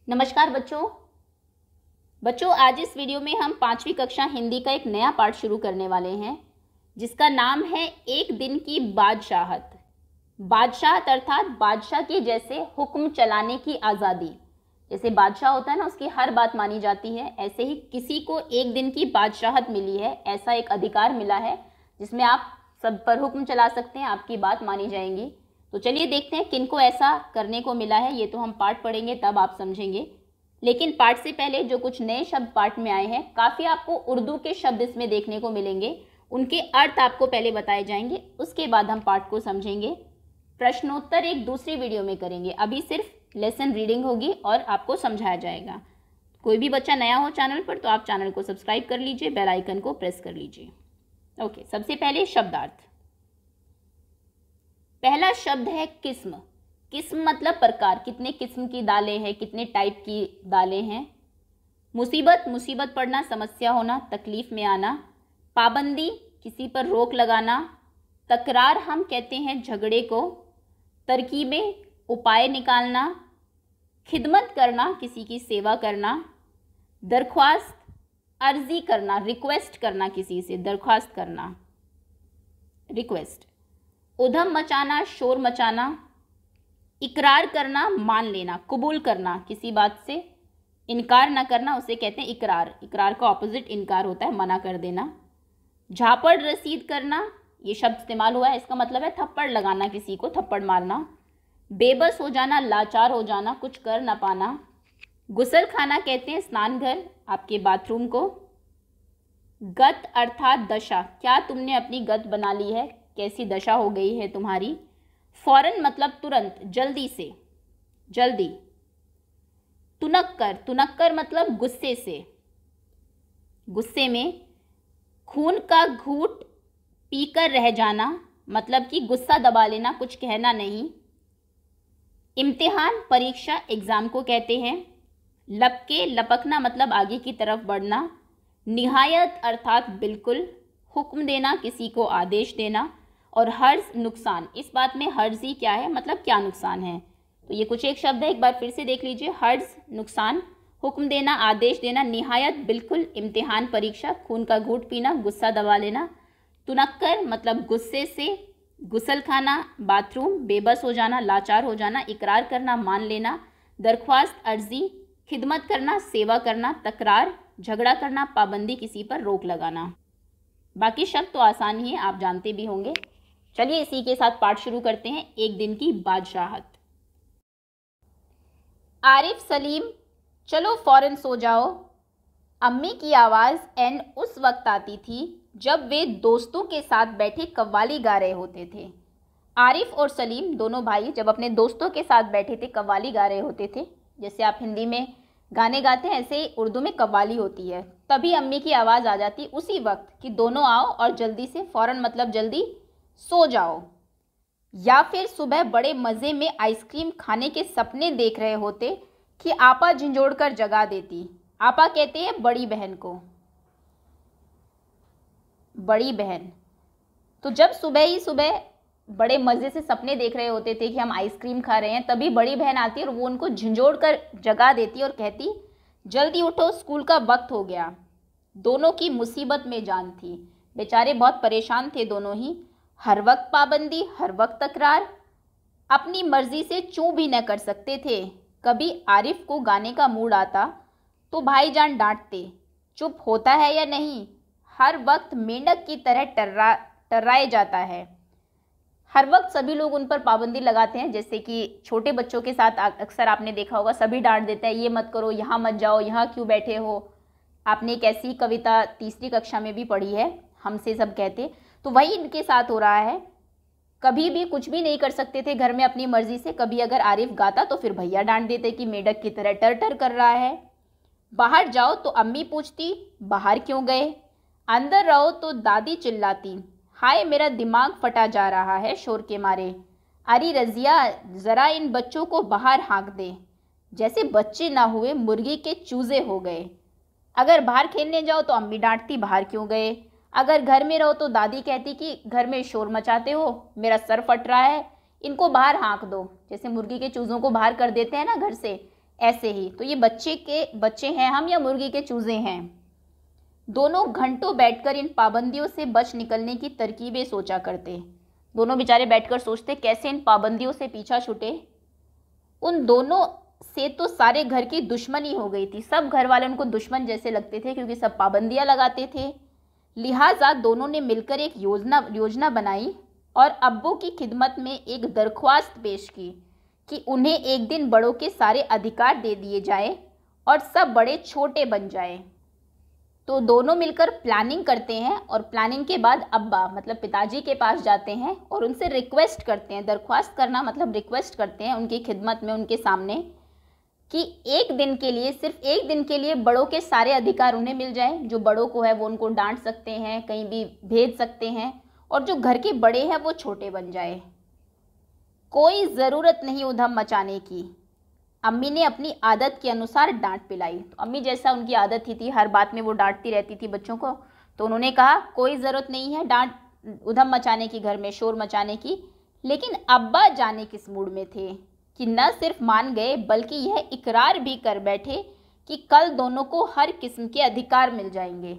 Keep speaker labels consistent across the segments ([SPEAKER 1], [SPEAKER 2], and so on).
[SPEAKER 1] नमस्कार बच्चों आज इस वीडियो में हम 5वीं कक्षा हिंदी का एक नया पाठ शुरू करने वाले हैं जिसका नाम है एक दिन की बादशाहत। बादशाहत अर्थात बादशाह की जैसे हुक्म चलाने की आज़ादी। जैसे बादशाह होता है ना, उसकी हर बात मानी जाती है, ऐसे ही किसी को एक दिन की बादशाहत मिली है, ऐसा एक अधिकार मिला है जिसमें आप सब पर हुक्म चला सकते हैं, आपकी बात मानी जाएंगी। तो चलिए देखते हैं किनको ऐसा करने को मिला है। ये तो हम पाठ पढ़ेंगे तब आप समझेंगे, लेकिन पाठ से पहले जो कुछ नए शब्द पाठ में आए हैं, काफ़ी आपको उर्दू के शब्द इसमें देखने को मिलेंगे, उनके अर्थ आपको पहले बताए जाएंगे, उसके बाद हम पाठ को समझेंगे। प्रश्नोत्तर एक दूसरी वीडियो में करेंगे, अभी सिर्फ लेसन रीडिंग होगी और आपको समझाया जाएगा। कोई भी बच्चा नया हो चैनल पर तो आप चैनल को सब्सक्राइब कर लीजिए, बेल आइकन को प्रेस कर लीजिए। ओके, सबसे पहले शब्दार्थ। पहला शब्द है किस्म। किस्म मतलब प्रकार, कितने किस्म की दालें हैं, कितने टाइप की दालें हैं। मुसीबत, मुसीबत पड़ना, समस्या होना, तकलीफ में आना। पाबंदी, किसी पर रोक लगाना। तकरार हम कहते हैं झगड़े को। तरकीबें, उपाय निकालना। खिदमत करना, किसी की सेवा करना। दरख्वास्त, अर्जी करना, रिक्वेस्ट करना, किसी से दरख्वास्त करना, रिक्वेस्ट। उधम मचाना, शोर मचाना। इकरार करना, मान लेना, कबूल करना, किसी बात से इनकार ना करना, उसे कहते हैं इकरार। इकरार का ऑपोजिट इनकार होता है, मना कर देना। झापड़ रसीद करना, ये शब्द इस्तेमाल हुआ है, इसका मतलब है थप्पड़ लगाना, किसी को थप्पड़ मारना। बेबस हो जाना, लाचार हो जाना, कुछ कर ना पाना। गुसल खाना कहते हैं स्नान घर, आपके बाथरूम को। गत अर्थात दशा, क्या तुमने अपनी गत बना ली है, कैसी दशा हो गई है तुम्हारी। फौरन मतलब तुरंत, जल्दी से, जल्दी। तुनक्कर, तुनक्कर मतलब गुस्से से, गुस्से में। खून का घूंट पीकर रह जाना, मतलब कि गुस्सा दबा लेना, कुछ कहना नहीं। इम्तिहान, परीक्षा, एग्जाम को कहते हैं। लपके, लपकना मतलब आगे की तरफ बढ़ना। निहायत अर्थात बिल्कुल। हुक्म देना, किसी को आदेश देना। और हर्ज, नुकसान। इस बात में हर्जी क्या है, मतलब क्या नुकसान है। तो ये कुछ एक शब्द है, एक बार फिर से देख लीजिए। हर्ज नुकसान, हुक्म देना, आदेश देना, निहायत बिल्कुल, इम्तिहान परीक्षा, खून का घूंट पीना, गुस्सा दबा लेना। तुनक्कर मतलब गुस्से से, गुसल खाना बाथरूम, बेबस हो जाना, लाचार हो जाना, इकरार करना, मान लेना। दरख्वास्त अर्जी, खिदमत करना, सेवा करना। तकरार झगड़ा करना, पाबंदी किसी पर रोक लगाना। बाकी शब्द तो आसान ही है, आप जानते भी होंगे। चलिए इसी के साथ पाठ शुरू करते हैं। एक दिन की बादशाहत। आरिफ, सलीम, चलो फौरन सो जाओ। अम्मी की आवाज़ एन उस वक्त आती थी जब वे दोस्तों के साथ बैठे कव्वाली गा रहे होते थे। आरिफ और सलीम दोनों भाई जब अपने दोस्तों के साथ बैठे थे, कव्वाली गा रहे होते थे। जैसे आप हिंदी में गाने गाते हैं, ऐसे ही उर्दू में कव्वाली होती है। तभी अम्मी की आवाज़ आ जाती उसी वक्त कि दोनों आओ और जल्दी से, फ़ौरन मतलब जल्दी, सो जाओ। या फिर सुबह बड़े मज़े में आइसक्रीम खाने के सपने देख रहे होते कि आपा झंझोड़ कर जगा देती। आपा कहते हैं बड़ी बहन को, बड़ी बहन। तो जब सुबह ही सुबह बड़े मज़े से सपने देख रहे होते थे कि हम आइसक्रीम खा रहे हैं, तभी बड़ी बहन आती और वो उनको झंझोड़ कर जगा देती और कहती जल्दी उठो, स्कूल का वक्त हो गया। दोनों की मुसीबत में जान थी, बेचारे बहुत परेशान थे दोनों ही। हर वक्त पाबंदी, हर वक्त तकरार, अपनी मर्जी से चूं भी न कर सकते थे। कभी आरिफ को गाने का मूड आता तो भाईजान डांटते, चुप होता है या नहीं, हर वक्त मेंढक की तरह टर्राए जाता है। हर वक्त सभी लोग उन पर पाबंदी लगाते हैं, जैसे कि छोटे बच्चों के साथ अक्सर आपने देखा होगा, सभी डांट देते हैं, ये मत करो, यहाँ मत जाओ, यहाँ क्यों बैठे हो। आपने एक ऐसी कविता तीसरी कक्षा में भी पढ़ी है, हमसे सब कहते। तो वही इनके साथ हो रहा है। कभी भी कुछ भी नहीं कर सकते थे घर में अपनी मर्जी से। कभी अगर आरिफ गाता तो फिर भैया डांट देते कि मेढक की तरह टर टर कर रहा है। बाहर जाओ तो अम्मी पूछती बाहर क्यों गए। अंदर रहो तो दादी चिल्लाती, हाय मेरा दिमाग फटा जा रहा है शोर के मारे। अरे रजिया, ज़रा इन बच्चों को बाहर हाँक दे, जैसे बच्चे ना हुए मुर्गी के चूजे हो गए। अगर बाहर खेलने जाओ तो अम्मी डांटती बाहर क्यों गए। अगर घर में रहो तो दादी कहती कि घर में शोर मचाते हो, मेरा सर फट रहा है, इनको बाहर हाँक दो। जैसे मुर्गी के चूज़ों को बाहर कर देते हैं ना घर से, ऐसे ही। तो ये बच्चे हैं हम या मुर्गी के चूजे हैं। दोनों घंटों बैठकर इन पाबंदियों से बच निकलने की तरकीबें सोचा करते। दोनों बेचारे बैठकर सोचते कैसे इन पाबंदियों से पीछा छूटे। उन दोनों से तो सारे घर की दुश्मनी हो गई थी, सब घर वाले उनको दुश्मन जैसे लगते थे क्योंकि सब पाबंदियां लगाते थे। लिहाजा दोनों ने मिलकर एक योजना बनाई और अब्बू की खिदमत में एक दरख्वास्त पेश की कि उन्हें एक दिन बड़ों के सारे अधिकार दे दिए जाए और सब बड़े छोटे बन जाए। तो दोनों मिलकर प्लानिंग करते हैं और प्लानिंग के बाद अब्बा मतलब पिताजी के पास जाते हैं और उनसे रिक्वेस्ट करते हैं। दरख्वास्त करना मतलब रिक्वेस्ट करते हैं उनकी खिदमत में, उनके सामने, कि एक दिन के लिए, सिर्फ एक दिन के लिए बड़ों के सारे अधिकार उन्हें मिल जाए। जो बड़ों को है वो उनको डांट सकते हैं, कहीं भी भेज सकते हैं, और जो घर के बड़े हैं वो छोटे बन जाए। कोई ज़रूरत नहीं उधम मचाने की। अम्मी ने अपनी आदत के अनुसार डांट पिलाई। तो अम्मी जैसा उनकी आदत ही थी, हर बात में वो डांटती रहती थी बच्चों को। तो उन्होंने कहा कोई ज़रूरत नहीं है डांट उधम मचाने की, घर में शोर मचाने की। लेकिन अब्बा जाने किस मूड में थे कि न सिर्फ मान गए बल्कि यह इकरार भी कर बैठे कि कल दोनों को हर किस्म के अधिकार मिल जाएंगे।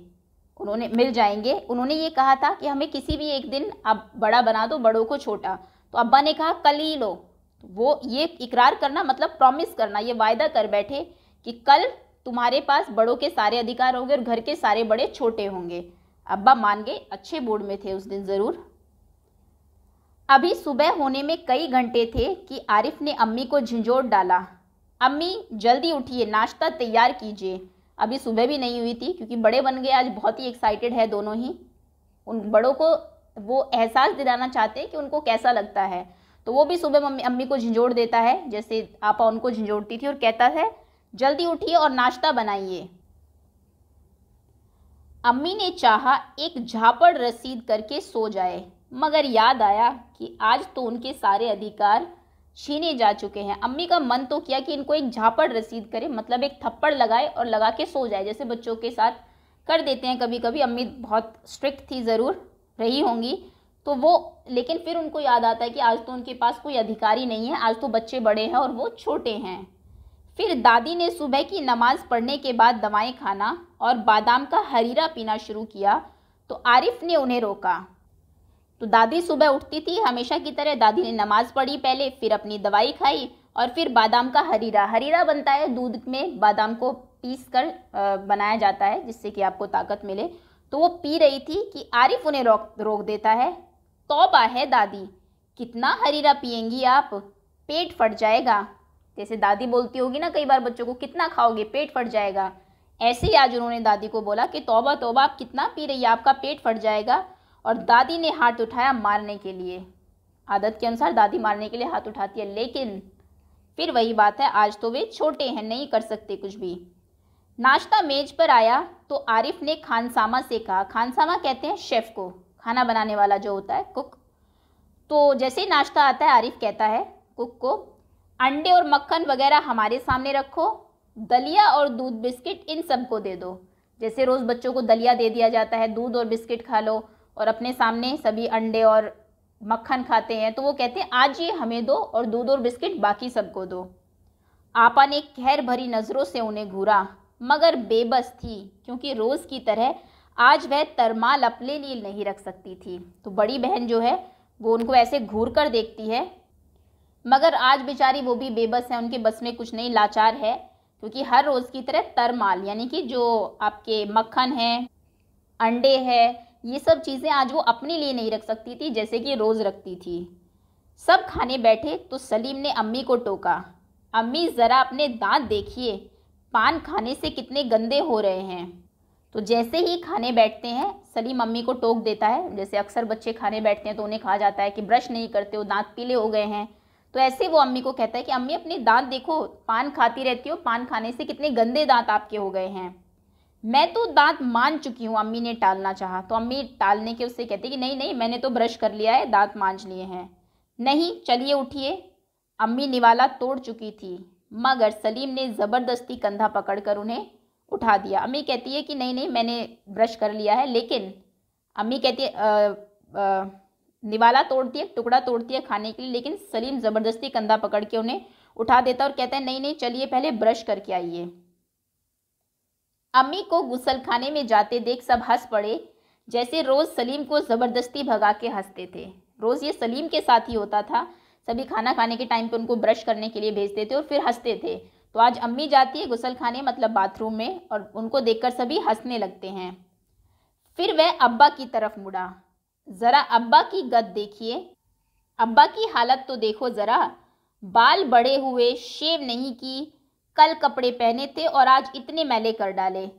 [SPEAKER 1] उन्होंने ये कहा था कि हमें किसी भी एक दिन अब बड़ा बना दो, बड़ों को छोटा। तो अब्बा ने कहा कल ही लो। वो ये इकरार करना मतलब प्रॉमिस करना, ये वायदा कर बैठे कि कल तुम्हारे पास बड़ों के सारे अधिकार होंगे और घर के सारे बड़े छोटे होंगे। अब्बा मान गए, अच्छे मूड में थे उस दिन ज़रूर। अभी सुबह होने में कई घंटे थे कि आरिफ ने अम्मी को झंझोड़ डाला, अम्मी जल्दी उठिए, नाश्ता तैयार कीजिए। अभी सुबह भी नहीं हुई थी क्योंकि बड़े बन गए, आज बहुत ही एक्साइटेड है दोनों ही। उन बड़ों को वो एहसास दिलाना चाहते हैं कि उनको कैसा लगता है। तो वो भी सुबह अम्मी को झंझोड़ देता है जैसे आपा उनको झंझोड़ती थी और कहता है जल्दी उठिए और नाश्ता बनाइए। अम्मी ने चाहा एक झापड़ रसीद करके सो जाए, मगर याद आया कि आज तो उनके सारे अधिकार छीने जा चुके हैं। अम्मी का मन तो किया कि इनको एक झापड़ रसीद करे, मतलब एक थप्पड़ लगाए और लगा के सो जाए, जैसे बच्चों के साथ कर देते हैं कभी कभी। अम्मी बहुत स्ट्रिक्ट थी, ज़रूर रही होंगी। तो वो, लेकिन फिर उनको याद आता है कि आज तो उनके पास कोई अधिकार ही नहीं है, आज तो बच्चे बड़े हैं और वो छोटे हैं। फिर दादी ने सुबह की नमाज पढ़ने के बाद दवाएं खाना और बादाम का हरीरा पीना शुरू किया तो आरिफ ने उन्हें रोका। तो दादी सुबह उठती थी हमेशा की तरह, दादी ने नमाज पढ़ी पहले, फिर अपनी दवाई खाई और फिर बादाम का हरीरा बनता है, दूध में बादाम को पीस कर बनाया जाता है जिससे कि आपको ताकत मिले। तो वो पी रही थी कि आरिफ उन्हें रोक देता है। तौबा है दादी, कितना हरीरा पिएंगी आप, पेट फट जाएगा। जैसे दादी बोलती होगी ना कई बार बच्चों को, कितना खाओगे, पेट फट जाएगा। ऐसे ही आज उन्होंने दादी को बोला कि तौबा तौबा, आप कितना पी रही है, आपका पेट फट जाएगा। और दादी ने हाथ उठाया मारने के लिए। आदत के अनुसार दादी मारने के लिए हाथ उठाती है, लेकिन फिर वही बात है, आज तो वे छोटे हैं, नहीं कर सकते कुछ भी। नाश्ता मेज पर आया तो आरिफ ने खानसामा से कहा, खानसामा कहते हैं शेफ़ को, खाना बनाने वाला जो होता है, कुक। तो जैसे ही नाश्ता आता है आरिफ कहता है कुक को, अंडे और मक्खन वगैरह हमारे सामने रखो, दलिया और दूध बिस्किट इन सबको दे दो। जैसे रोज़ बच्चों को दलिया दे दिया जाता है, दूध और बिस्किट खा लो, और अपने सामने सभी अंडे और मक्खन खाते हैं, तो वो कहते हैं आज ये हमें दो और दूध और बिस्किट बाकी सबको दो। आपा ने खैर भरी नज़रों से उन्हें घूरा, मगर बेबस थी क्योंकि रोज़ की तरह आज वह तरमाल अपने लिए नहीं रख सकती थी। तो बड़ी बहन जो है वो उनको ऐसे घूर कर देखती है, मगर आज बेचारी वो भी बेबस है, उनके बस में कुछ नहीं, लाचार है, क्योंकि हर रोज़ की तरह तरमाल यानी कि जो आपके मक्खन है, अंडे है, ये सब चीज़ें आज वो अपने लिए नहीं रख सकती थी जैसे कि रोज़ रखती थी। सब खाने बैठे तो सलीम ने अम्मी को टोका, अम्मी ज़रा अपने दांत देखिए, पान खाने से कितने गंदे हो रहे हैं। तो जैसे ही खाने बैठते हैं सलीम अम्मी को टोक देता है। जैसे अक्सर बच्चे खाने बैठते हैं तो उन्हें कहा जाता है कि ब्रश नहीं करते हो, दांत पीले हो गए हैं। तो ऐसे वो अम्मी को कहता है कि अम्मी अपने दांत देखो, पान खाती रहती हो, पान खाने से कितने गंदे दांत आपके हो गए हैं। मैं तो दांत मान चुकी हूँ, अम्मी ने टालना चाहा तो अम्मी टालने के उससे कहती कि नहीं मैंने तो ब्रश कर लिया है, दांत मांज लिए हैं। नहीं, चलिए उठिए। अम्मी निवाला तोड़ चुकी थी, मगर सलीम ने ज़बरदस्ती कंधा पकड़कर उन्हें उठा दिया। अम्मी कहती है कि नहीं मैंने ब्रश कर लिया है, लेकिन अम्मी कहती है निवाला तोड़ती है, टुकड़ा तोड़ती है खाने के लिए, लेकिन सलीम ज़बरदस्ती कंधा पकड़ के उन्हें उठा देता और कहता है नहीं नहीं चलिए पहले ब्रश करके आइए। अम्मी को गुसलखाने में जाते देख सब हंस पड़े, जैसे रोज सलीम को जबरदस्ती भगा के हंसते थे। रोज ये सलीम के साथ ही होता था, सभी खाना खाने के टाइम पे उनको ब्रश करने के लिए भेजते थे और फिर हंसते थे। तो आज अम्मी जाती है गुसलखाने मतलब बाथरूम में और उनको देखकर सभी हंसने लगते हैं। फिर वह अब्बा की तरफ मुड़ा, जरा अब्बा की गत देखिए, अब्बा की हालत तो देखो जरा, बाल बड़े हुए, शेव नहीं की, कल कपड़े पहने थे और आज इतने मैले कर डाले।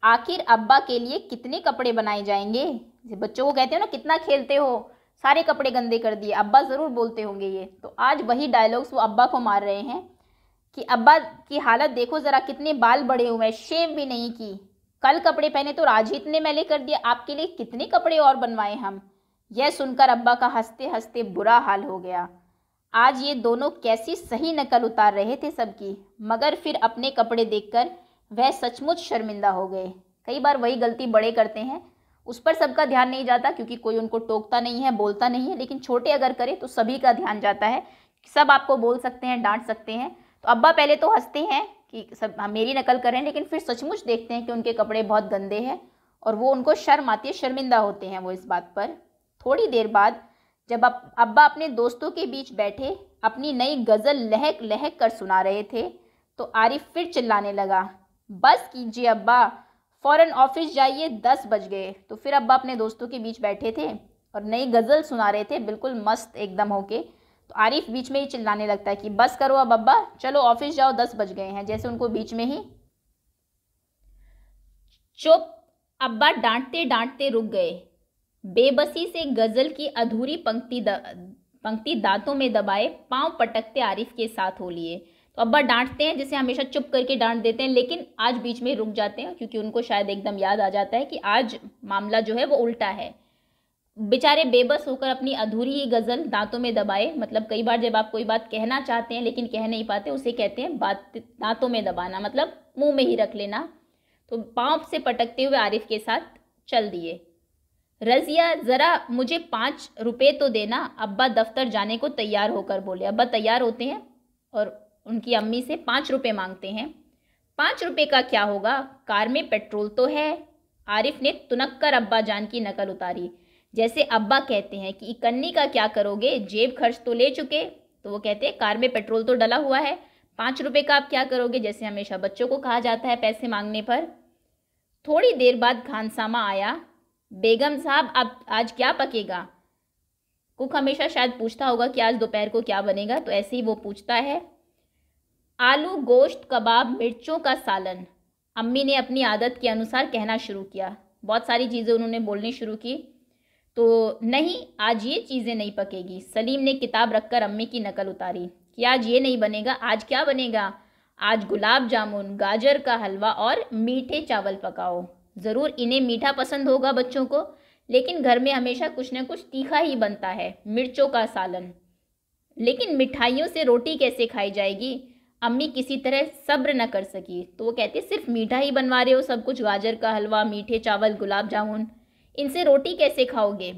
[SPEAKER 1] आखिर अब्बा के लिए कितने कपड़े बनाए जाएंगे। बच्चों को कहते हो ना कितना खेलते हो, सारे कपड़े गंदे कर दिए, अब्बा ज़रूर बोलते होंगे ये। तो आज वही डायलॉग्स वो अब्बा को मार रहे हैं कि अब्बा की हालत देखो ज़रा, कितने बाल बड़े हुए हैं, शेव भी नहीं की, कल कपड़े पहने तो आज ही इतने मैले कर दिए, आपके लिए कितने कपड़े और बनवाए हम। यह सुनकर अब्बा का हंसते हंसते बुरा हाल हो गया। आज ये दोनों कैसी सही नकल उतार रहे थे सबकी, मगर फिर अपने कपड़े देखकर वह सचमुच शर्मिंदा हो गए। कई बार वही गलती बड़े करते हैं, उस पर सबका ध्यान नहीं जाता क्योंकि कोई उनको टोकता नहीं है, बोलता नहीं है, लेकिन छोटे अगर करे तो सभी का ध्यान जाता है। सब आपको बोल सकते हैं, डांट सकते हैं। तो अब्बा पहले तो हंसते हैं कि सब मेरी नकल कर रहे हैं, लेकिन फिर सचमुच देखते हैं कि उनके कपड़े बहुत गंदे हैं और वो उनको शर्म आती है, शर्मिंदा होते हैं वो इस बात पर। थोड़ी देर बाद जब अब्बा अपने दोस्तों के बीच बैठे अपनी नई गज़ल लहक लहक कर सुना रहे थे तो आरिफ फिर चिल्लाने लगा, बस कीजिए अब्बा, फ़ौरन ऑफिस जाइए, 10 बज गए। तो फिर अब्बा अपने दोस्तों के बीच बैठे थे और नई गज़ल सुना रहे थे बिल्कुल मस्त एकदम होके। तो आरिफ बीच में ही चिल्लाने लगता है कि बस करो अब अब्बा, चलो ऑफिस जाओ, 10 बज गए हैं। जैसे उनको बीच में ही चुप, अब्बा डांटते डांटते रुक गए। बेबसी से गज़ल की अधूरी पंक्ति दांतों में दबाए पांव पटकते आरिफ के साथ हो लिए। तो अब्बा डांटते हैं, जैसे हमेशा चुप करके डांट देते हैं, लेकिन आज बीच में रुक जाते हैं क्योंकि उनको शायद एकदम याद आ जाता है कि आज मामला जो है वो उल्टा है। बेचारे बेबस होकर अपनी अधूरी ही गज़ल दांतों में दबाए, मतलब कई बार जब आप कोई बात कहना चाहते हैं लेकिन कह नहीं पाते, उसे कहते हैं बात दांतों में दबाना, मतलब मुंह में ही रख लेना। तो पाँव से पटकते हुए आरिफ के साथ चल दिए। रज़िया ज़रा मुझे 5 रुपये तो देना, अब्बा दफ्तर जाने को तैयार होकर बोले। अब्बा तैयार होते हैं और उनकी अम्मी से 5 रुपये मांगते हैं। 5 रुपये का क्या होगा, कार में पेट्रोल तो है। आरिफ ने तुनक कर अब्बा जान की नकल उतारी, जैसे अब्बा कहते हैं कि इकन्नी का क्या करोगे, जेब खर्च तो ले चुके। तो वो कहते हैं कार में पेट्रोल तो डला हुआ है, 5 रुपये का आप क्या करोगे, जैसे हमेशा बच्चों को कहा जाता है पैसे मांगने पर। थोड़ी देर बाद खानसामा आया, बेगम साहब अब आज क्या पकेगा। कुक हमेशा शायद पूछता होगा कि आज दोपहर को क्या बनेगा, तो ऐसे ही वो पूछता है। आलू गोश्त कबाब मिर्चों का सालन। अम्मी ने अपनी आदत के अनुसार कहना शुरू किया, बहुत सारी चीज़ें उन्होंने बोलनी शुरू की। तो नहीं, आज ये चीज़ें नहीं पकेगी। सलीम ने किताब रखकर अम्मी की नकल उतारी कि आज ये नहीं बनेगा, आज क्या बनेगा, आज गुलाब जामुन, गाजर का हलवा और मीठे चावल पकाओ। ज़रूर इन्हें मीठा पसंद होगा बच्चों को, लेकिन घर में हमेशा कुछ न कुछ तीखा ही बनता है, मिर्चों का सालन। लेकिन मिठाइयों से रोटी कैसे खाई जाएगी। अम्मी किसी तरह सब्र न कर सकी, तो वो कहती सिर्फ मीठा ही बनवा रहे हो सब कुछ, गाजर का हलवा, मीठे चावल, गुलाब जामुन, इनसे रोटी कैसे खाओगे।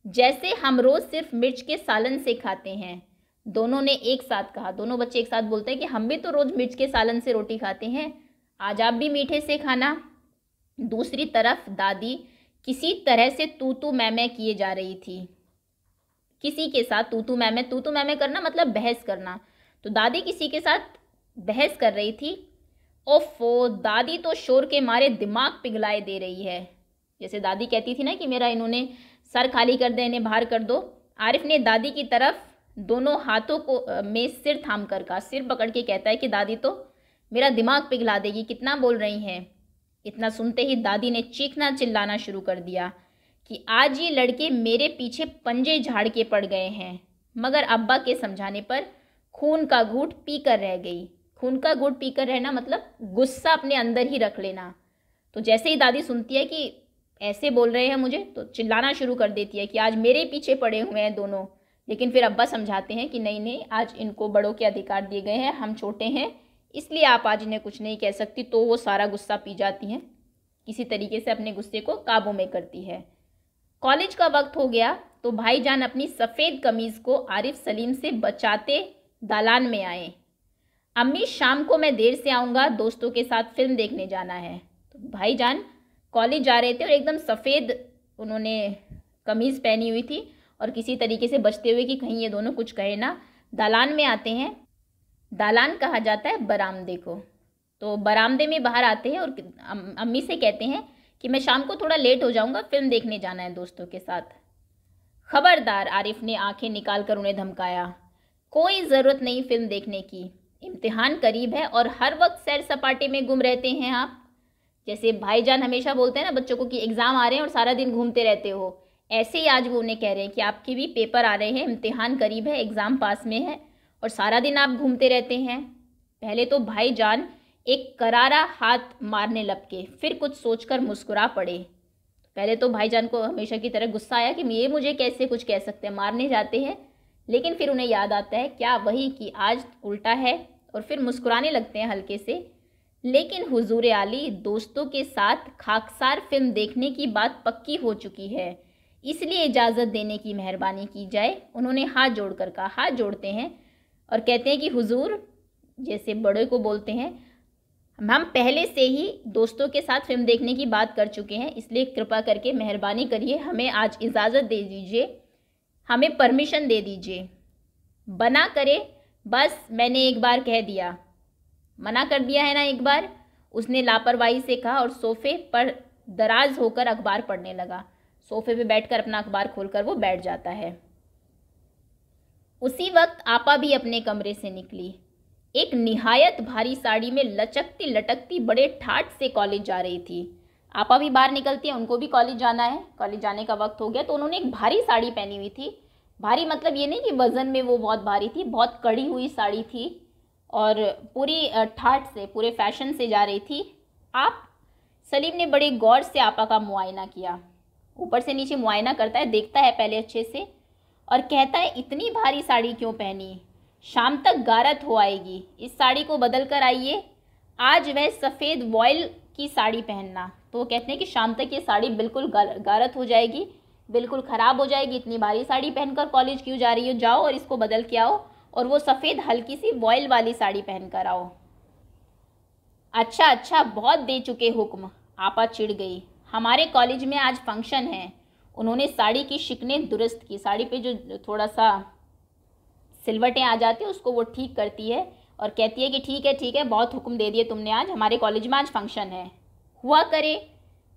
[SPEAKER 1] जैसे हम रोज़ सिर्फ मिर्च के सालन से खाते हैं, दोनों ने एक साथ कहा। दोनों बच्चे एक साथ बोलते हैं कि हम भी तो रोज़ मिर्च के सालन से रोटी खाते हैं, आज आप भी मीठे से खाना। दूसरी तरफ दादी किसी तरह से तू तू मैं मैं किए जा रही थी, किसी के साथ तू तू मैं मैं करना मतलब बहस करना। तो दादी किसी के साथ बहस कर रही थी। ओफो, दादी तो शोर के मारे दिमाग पिघलाए दे रही है। जैसे दादी कहती थी ना कि मेरा इन्होंने सर खाली कर दे, इन्हें बाहर कर दो। आरिफ ने दादी की तरफ दोनों हाथों को में सिर थाम कर कहा, सिर पकड़ के कहता है कि दादी तो मेरा दिमाग पिघला देगी, कितना बोल रही हैं। इतना सुनते ही दादी ने चीखना चिल्लाना शुरू कर दिया कि आज ये लड़के मेरे पीछे पंजे झाड़ के पड़ गए हैं। मगर अब्बा के समझाने पर खून का घूंट पीकर रह गई। खून का घूंट पीकर रहना मतलब गुस्सा अपने अंदर ही रख लेना। तो जैसे ही दादी सुनती है कि ऐसे बोल रहे हैं मुझे, तो चिल्लाना शुरू कर देती है कि आज मेरे पीछे पड़े हुए हैं दोनों। लेकिन फिर अब्बा समझाते हैं कि नहीं नहीं, आज इनको बड़ों के अधिकार दिए गए हैं, हम छोटे हैं, इसलिए आप आज इन्हें कुछ नहीं कह सकती। तो वो सारा गुस्सा पी जाती हैं, किसी तरीके से अपने गुस्से को काबू में करती है। कॉलेज का वक्त हो गया तो तो भाईजान अपनी सफ़ेद कमीज़ को आरिफ सलीम से बचाते दालान में आए। अम्मी शाम को मैं देर से आऊँगा, दोस्तों के साथ फिल्म देखने जाना है। तो भाईजान कॉलेज जा रहे थे और एकदम सफ़ेद उन्होंने कमीज़ पहनी हुई थी और किसी तरीके से बचते हुए कि कहीं ये दोनों कुछ कहे ना, दालान में आते हैं। दालान कहा जाता है बरामदे को। तो बरामदे में बाहर आते हैं और अम्मी से कहते हैं कि मैं शाम को थोड़ा लेट हो जाऊंगा, फिल्म देखने जाना है दोस्तों के साथ। खबरदार, आरिफ ने आंखें निकाल कर उन्हें धमकाया। कोई ज़रूरत नहीं फिल्म देखने की, इम्तिहान करीब है और हर वक्त सैर सपाटे में गुम रहते हैं आप। जैसे भाईजान हमेशा बोलते हैं ना बच्चों को कि एग्ज़ाम आ रहे हैं और सारा दिन घूमते रहते हो, ऐसे ही आज वो उन्हें कह रहे हैं कि आपके भी पेपर आ रहे हैं, इम्तिहान करीब है, एग्ज़ाम पास में है और सारा दिन आप घूमते रहते हैं। पहले तो भाईजान एक करारा हाथ मारने लपके, फिर कुछ सोचकर मुस्कुरा पड़े। पहले तो भाईजान को हमेशा की तरह गुस्सा आया कि ये मुझे कैसे कुछ कह सकते हैं, मारने जाते हैं। लेकिन फिर उन्हें याद आता है क्या वही कि आज उल्टा है और फिर मुस्कुराने लगते हैं हल्के से। लेकिन हुजूर आली, दोस्तों के साथ खाकसार फिल्म देखने की बात पक्की हो चुकी है, इसलिए इजाज़त देने की मेहरबानी की जाए। उन्होंने हाथ जोड़कर कहा। हाथ जोड़ते हैं और कहते हैं कि हुजूर, जैसे बड़े को बोलते हैं, हम पहले से ही दोस्तों के साथ फिल्म देखने की बात कर चुके हैं, इसलिए कृपा करके मेहरबानी करिए, हमें आज इजाज़त दे दीजिए, हमें परमिशन दे दीजिए। बना करे, बस मैंने एक बार कह दिया, मना कर दिया है ना एक बार, उसने लापरवाही से कहा और सोफे पर दराज होकर अखबार पढ़ने लगा। सोफे पे बैठकर अपना अखबार खोलकर वो बैठ जाता है। उसी वक्त आपा भी अपने कमरे से निकली। एक निहायत भारी साड़ी में लचकती लटकती बड़े ठाठ से कॉलेज जा रही थी। आपा भी बाहर निकलती हैं, उनको भी कॉलेज जाना है, कॉलेज जाने का वक्त हो गया। तो उन्होंने एक भारी साड़ी पहनी हुई थी। भारी मतलब ये नहीं कि वज़न में वो बहुत भारी थी, बहुत कड़ी हुई साड़ी थी और पूरी ठाठ से, पूरे फैशन से जा रही थी। सलीम ने बड़े गौर से आपा का मुआयना किया, ऊपर से नीचे मुआयना करता है, देखता है पहले अच्छे से और कहता है इतनी भारी साड़ी क्यों पहनी, शाम तक गारत हो आएगी, इस साड़ी को बदल कर आइए। आज वह सफ़ेद वॉयल की साड़ी पहनना। तो वो कहते हैं कि शाम तक ये साड़ी बिल्कुल गारत हो जाएगी, बिल्कुल ख़राब हो जाएगी, इतनी भारी साड़ी पहनकर कॉलेज क्यों जा रही हो, जाओ और इसको बदल के आओ और वो सफ़ेद हल्की सी वॉयल वाली साड़ी पहन कर आओ। अच्छा, बहुत दे चुके हुक्म, आपा चिढ़ गई। हमारे कॉलेज में आज फंक्शन है। उन्होंने साड़ी की शिकनें दुरुस्त की, साड़ी पे जो थोड़ा सा सिलवटें आ जाती है उसको वो ठीक करती है और कहती है कि ठीक है, बहुत हुक्म दे दिए तुमने, आज हमारे कॉलेज में आज फंक्शन है। हुआ करे,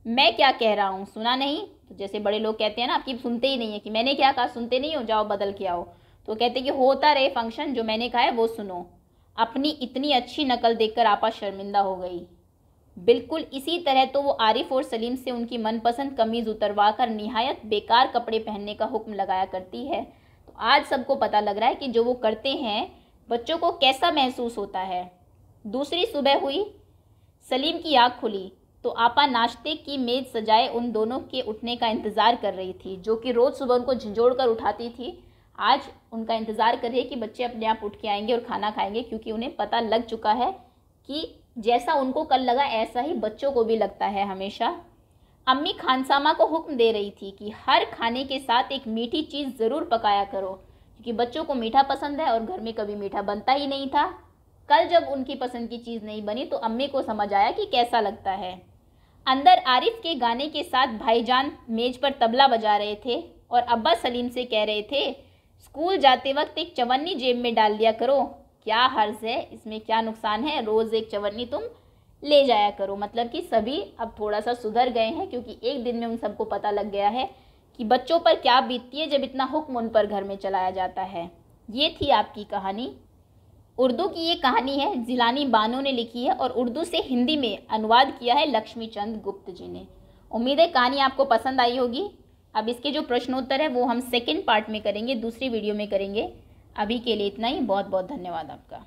[SPEAKER 1] मैं क्या कह रहा हूँ सुना नहीं? तो जैसे बड़े लोग कहते हैं ना, आपकी सुनते ही नहीं है कि मैंने क्या कहा, सुनते नहीं हो, जाओ बदल के आओ। तो कहते हैं कि होता रहे फंक्शन, जो मैंने कहा है वो सुनो। अपनी इतनी अच्छी नकल देखकर आपा शर्मिंदा हो गई। बिल्कुल इसी तरह तो वो आरिफ और सलीम से उनकी मनपसंद कमीज़ उतरवा कर निहायत बेकार कपड़े पहनने का हुक्म लगाया करती है। तो आज सबको पता लग रहा है कि जो वो करते हैं बच्चों को कैसा महसूस होता है। दूसरी सुबह हुई, सलीम की आँख खुली तो आपा नाश्ते की मेज़ सजाए उन दोनों के उठने का इंतज़ार कर रही थी, जो कि रोज़ सुबह उनको झंझोड़ कर उठाती थी। आज उनका इंतज़ार कर रही है कि बच्चे अपने आप उठ के आएंगे और खाना खाएंगे, क्योंकि उन्हें पता लग चुका है कि जैसा उनको कल लगा ऐसा ही बच्चों को भी लगता है हमेशा। अम्मी खानसामा को हुक्म दे रही थी कि हर खाने के साथ एक मीठी चीज़ ज़रूर पकाया करो, क्योंकि बच्चों को मीठा पसंद है और घर में कभी मीठा बनता ही नहीं था। कल जब उनकी पसंद की चीज़ नहीं बनी तो अम्मी को समझ आया कि कैसा लगता है। अंदर आरिफ के गाने के साथ भाईजान मेज पर तबला बजा रहे थे और अब्बा सलीम से कह रहे थे, स्कूल जाते वक्त एक चवन्नी जेब में डाल दिया करो, क्या हर्ज है, इसमें क्या नुकसान है, रोज़ एक चवन्नी तुम ले जाया करो। मतलब कि सभी अब थोड़ा सा सुधर गए हैं, क्योंकि एक दिन में उन सबको पता लग गया है कि बच्चों पर क्या बीतती है जब इतना हुक्म उन पर घर में चलाया जाता है। ये थी आपकी कहानी। उर्दू की ये कहानी है, जिलानी बानो ने लिखी है और उर्दू से हिंदी में अनुवाद किया है लक्ष्मी चंद गुप्त जी ने। उम्मीद है कहानी आपको पसंद आई होगी। अब इसके जो प्रश्नोत्तर है वो हम सेकंड पार्ट में करेंगे, दूसरी वीडियो में करेंगे। अभी के लिए इतना ही। बहुत बहुत धन्यवाद आपका।